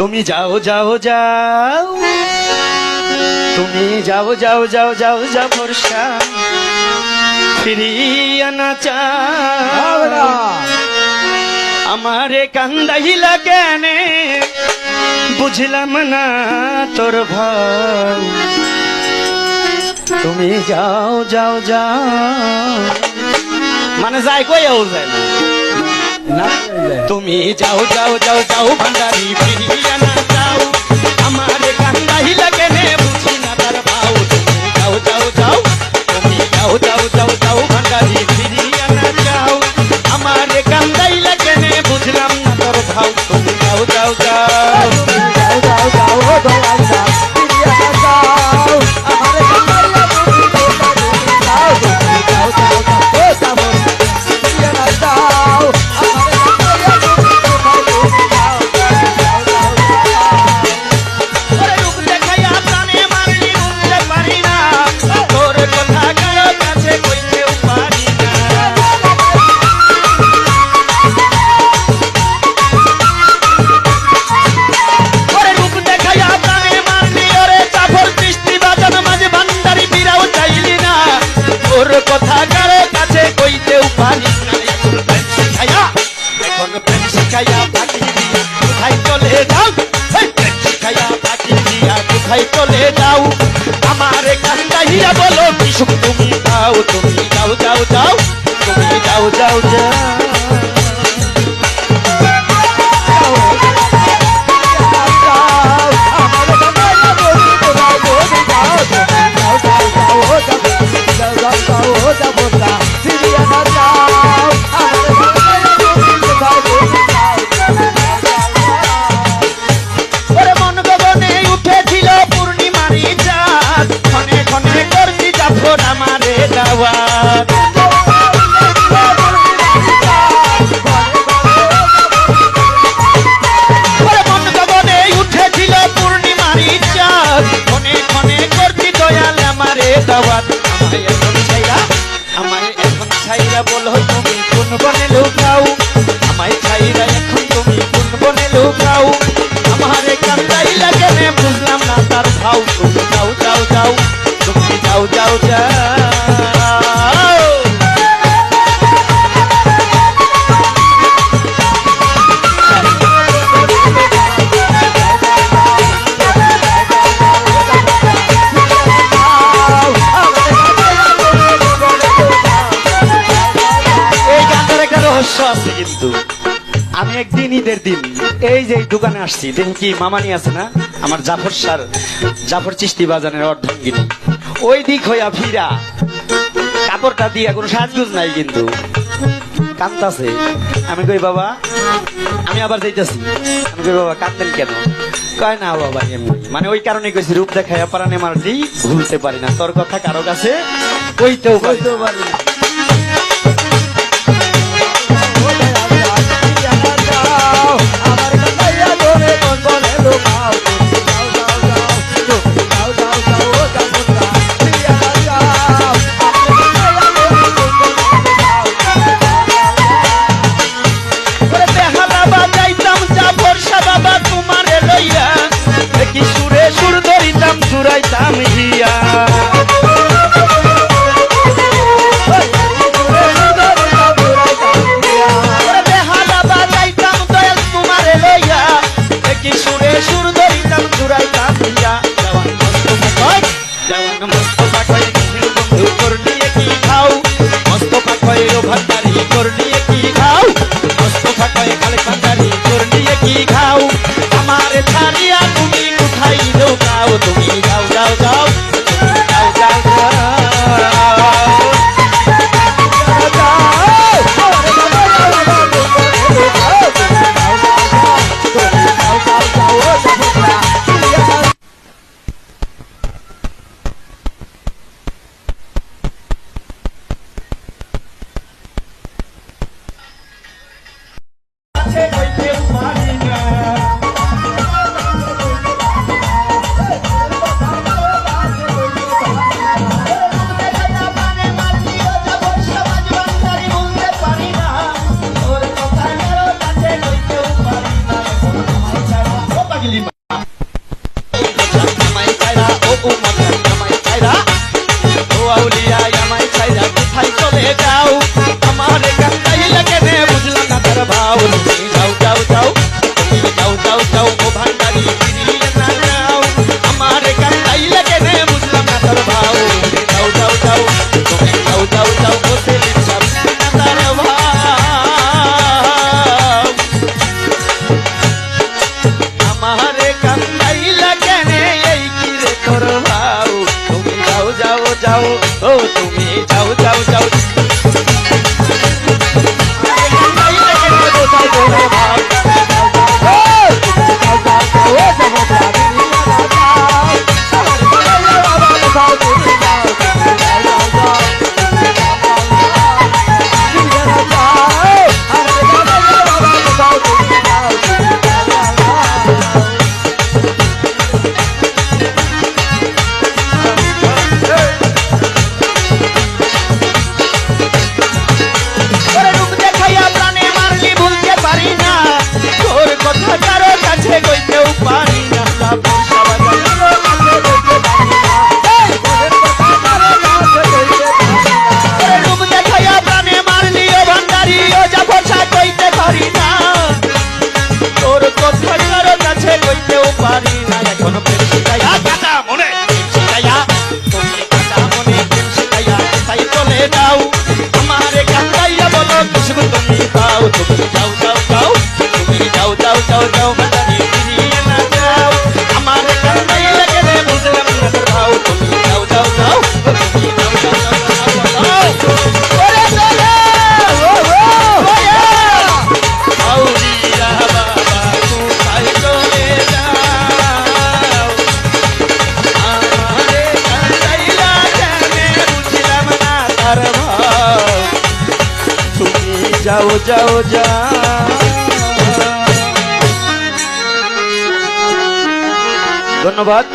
তুমি যাও যাও যাও, তুমি যাও যাও যাও যাও যাও বর্ষা, ফিরিয়া না চাও আমারে কান্দাইলা কেনে, বুঝলাম না তোর ভাই। তুমি যাও যাও যাও, মানে যাই কইও যায় না। তুমি যাও যাও যাও যাও ভান্ডারি, ফিরিয়া না যাও আমারে কান্দাইলা কেনে, বুঝি না তার ভাও। তুমি যাও যাও যাও, তুমি যাও যাও যাও যাও ভান্ডারি, ফিরিয়া না যাও আমারে কান্দাইলা কেনে, বুঝলাম না তোর ভাও। তুমি যাও যাও যাও, যাও যাও যাও দয়াল যাও, ফিরিয়া না যাও আমারে কান্দাইলা, যাও যাও যাও ও সামো, ফিরিয়া না যাও আমারে চলে যাও আমারে কান্দাইয়া বলো কি সুখ। তুমি যাও, তুমি যাও যাও যাও, তুমি যাও যাও যাও, আমায় এখন ছাইরা বলো তুমি কোন বনে লুকাও, আমায় ছাইরা এখন তুমি কোন বনে লুকাও, আমারে কান্দাইলা কেনে, বুঝলাম না তার ভাও। তুমি যাও যাও যাও, তুমি যাও যাও যাও। কিন্তু আমি একদিন ঈদের দিন এই যে দোকানে আসছি, দেখি কি মামানি আছে না আমার জাফর স্যার, জাফর চিস্তি বাজানের অর্ধাঙ্গিনী, ওই দিক হইয়া ফিরা কাপড়টা দিয়া কোনো সাজগুজ নাই কিন্তু কান্দাছে। আমি কই বাবা, আমি আবার যাইতেছি, আমি কই বাবা কান্দেন কেন? কয় না বাবা এমনি, মানে ওই কারণে কইছি রূপ দেখাইয়া পারানে মারটি ভুলতে পারি না, তোর কথা কারো কাছে কইতেও পারি না। আমারে ছাড়িয়া তুমি কোথায় লুকাও, তুমি যাও যাও যাও। হালিমা আমায় ছাইরা ও উম্মত আমায় ছাইরা ও আউলিয়া আমায় ছাইরা কোথায় চলে যাও আমার কান্দাইলা কেনে বুঝলাম না তার ভাও তুমি যাও যাও যাও তুমি যাও যাও যাও ও ভান্ডারি ফিরিয়ে না যাও আমার কান্দাইলা কেনে বুঝলাম না তার ভাও যাও যাও যাও তুমি যাও যাও যাও ও সেলিম সাহেব না তার ভাও আমারে কান্দাইলা কেনে এই কি রে তোর ভাও তুমি যাও যাও যাও ও তুমি যাও যাও যাও তুমি যাও যাও যাও তুমি যাও যাও যাও যাও ভান্ডারি ফিরিয়ে না যাও আমার কান্দাইলা কেনে বুঝলাম না তোর ভাও তুমি যাও যাও যাও তুমি যাও যাও যাও ওরে চলে আউলিয়া বাবা কোথায় চলে যাও আমারে কান্দাইলা কেনে বুঝলাম না তার ভাও তুমি যাও যাও যাও ধন্যবাদ।